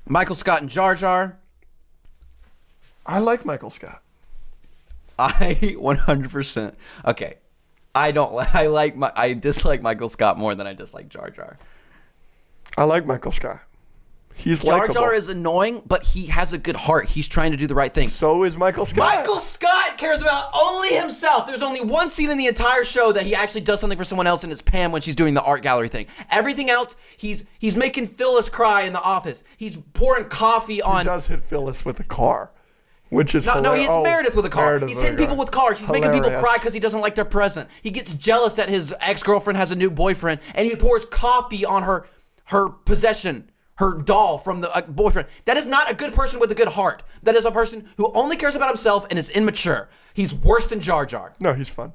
Michael Scott and Jar Jar. I like Michael Scott. I 100%. Okay. I dislike Michael Scott more than I dislike Jar Jar. I like Michael Scott. He's Jar likable. Jar is annoying, but he has a good heart. He's trying to do the right thing. So is Michael Scott. Michael Scott cares about only himself. There's only one scene in the entire show that he actually does something for someone else, and it's Pam when she's doing the art gallery thing. Everything else, he's making Phyllis cry in the office. He's pouring coffee on. He does hit Phyllis with a car, which is No, he hits Meredith with a car. Meredith He's with a hitting people car. with cars. He's making people Hilarious. cry because he doesn't like their present. He gets jealous that his ex-girlfriend has a new boyfriend, and he pours coffee on her possession, her doll from the boyfriend. That is not a good person with a good heart. That is a person who only cares about himself and is immature. He's worse than Jar Jar. No, he's fun.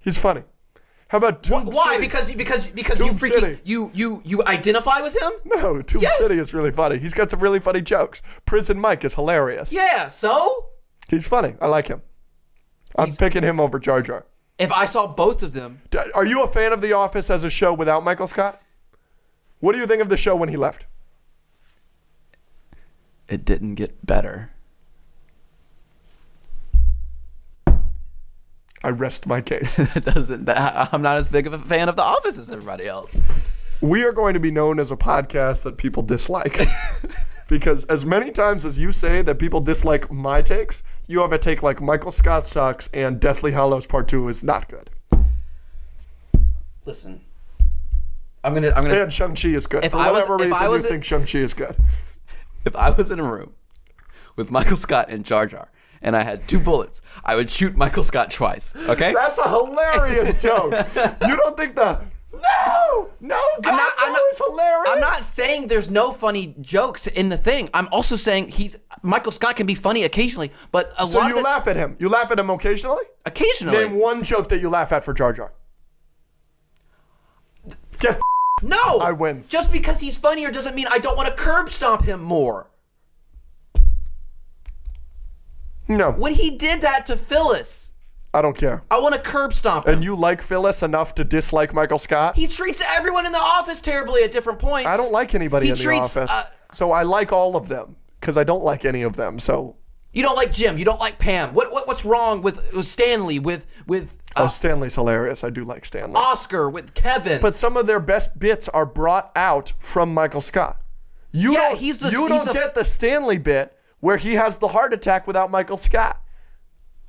He's funny. How about Tomb Why? City? Because Tomb you freaking City. you identify with him? No, Tomb Yes. City is really funny. He's got some really funny jokes. Prison Mike is hilarious. Yeah. So He's funny. I like him. I'm picking him over Jar Jar. if I saw both of them, Are you a fan of The Office as a show without Michael Scott? What do you think of the show when he left? it didn't get better. I rest my case. I'm not as big of a fan of The Office as everybody else. We are going to be known as a podcast that people dislike. Because as many times as you say that people dislike my takes, you have a take like Michael Scott sucks and Deathly Hallows Part 2 is not good. Listen, I'm gonna. And Shang-Chi is good. If For I was- whatever if reason I was you a- think Shang-Chi is good. If I was in a room with Michael Scott and Jar Jar, and I had 2 bullets, I would shoot Michael Scott twice. Okay? That's a hilarious joke. You don't think God, is hilarious? I'm not saying there's no funny jokes in the thing. I'm also saying Michael Scott can be funny occasionally, but a So lot you of it, laugh at him. You laugh at him occasionally? occasionally. Name one joke that you laugh at for Jar Jar. Get No, I win. Just because he's funnier doesn't mean I don't want to curb stomp him more. No, When he did that to Phyllis, I don't care. I want to curb stomp him. And you like Phyllis enough to dislike Michael Scott? He treats everyone in the office terribly at different points. I don't like anybody He in the treats, office. So I like all of them because I don't like any of them. So You don't like Jim. You don't like Pam. What's wrong with Stanley? With Stanley's hilarious. I do like Stanley. Oscar? With Kevin? But some of their best bits are brought out from Michael Scott. You Yeah, don't, he's the- you he's don't get the Stanley bit where he has the heart attack without Michael Scott.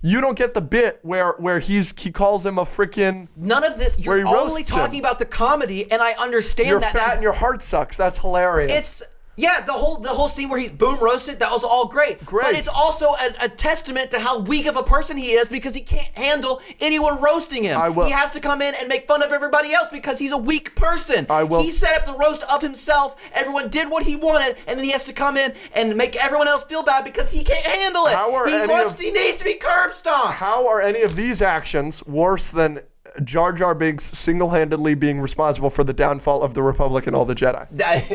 You don't get the bit where he calls him a freaking None of this. where You're he only roasts talking him. about the comedy, and I understand you're that. fat and your heart sucks. That's hilarious. It's the whole scene where he's boom roasted. That was all great. Great. But it's also a testament to how weak of a person he is because he can't handle anyone roasting him. I will- He has to come in and make fun of everybody else because he's a weak person. I will- He set up the roast of himself. Everyone did what he wanted, and then he has to come in and make everyone else feel bad because he can't handle it. How are He needs to be curb stomped. How are any of these actions worse than Jar Jar Binks single-handedly being responsible for the downfall of the Republic and all the Jedi?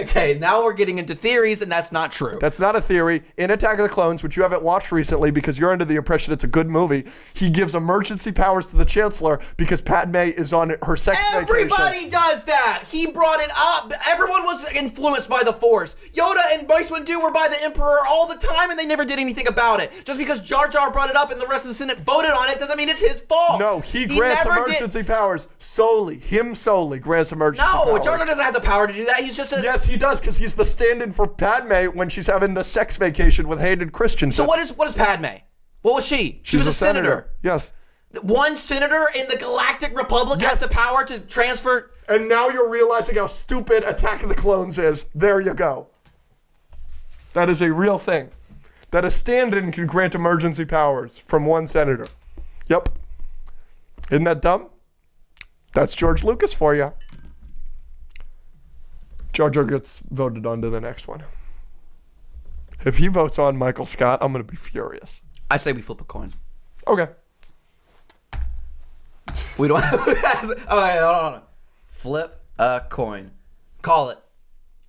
Okay, now we're getting into theories, and that's not true. That's not a theory. In Attack of the Clones, which you haven't watched recently because you're under the impression it's a good movie, he gives emergency powers to the Chancellor because Padme is on her sex vacation. Everybody does that. He brought it up. Everyone was influenced by the Force. Yoda and Mace Windu were by the Emperor all the time, and they never did anything about it. Just because Jar Jar brought it up and the rest of the Senate voted on it doesn't mean it's his fault. No, he grants never emergency powers solely. Him solely grants emergency powers. No, Jar Jar doesn't have the power to do that. He's just a... Yes, he does, because he's the stand-in for Padme when she's having the sex vacation with Hayden Christensen. So what is Padme? What was she? She was a senator. Yes. One senator in the Galactic Republic has the power to transfer... And now you're realizing how stupid Attack of the Clones is. There you go. That is a real thing. That a stand-in can grant emergency powers from one senator. Yep. Isn't that dumb? That's George Lucas for you. Jar Jar gets voted on to the next one. If he votes on Michael Scott, I'm going to be furious. I say we flip a coin. Okay. We don't... All right, hold on. Flip a coin. Call it.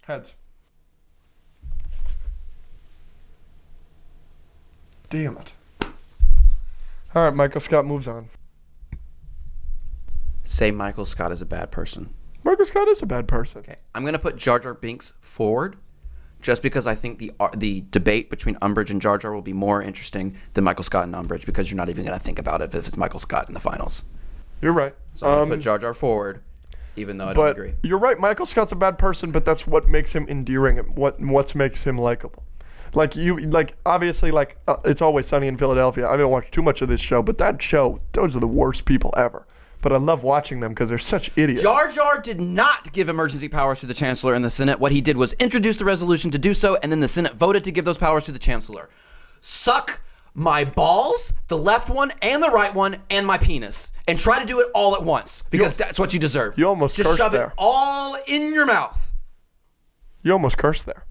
Heads. Damn it. All right, Michael Scott moves on. Say Michael Scott is a bad person. Michael Scott is a bad person. Okay, I'm going to put Jar Jar Binks forward. just because I think the debate between Umbridge and Jar Jar will be more interesting than Michael Scott and Umbridge, because you're not even going to think about it if it's Michael Scott in the finals. You're right. So I'm going to put Jar Jar forward, even though I don't agree. You're right. Michael Scott's a bad person, but that's what makes him endearing and what makes him likable. Obviously, It's Always Sunny in Philadelphia. I haven't watched too much of this show, but that show, those are the worst people ever. But I love watching them because they're such idiots. Jar Jar did not give emergency powers to the Chancellor in the Senate. What he did was introduce the resolution to do so, and then the Senate voted to give those powers to the Chancellor. Suck my balls, the left one and the right one, and my penis. And try to do it all at once, because that's what you deserve. You almost just cursed shove there. it all in your mouth. You almost cursed there.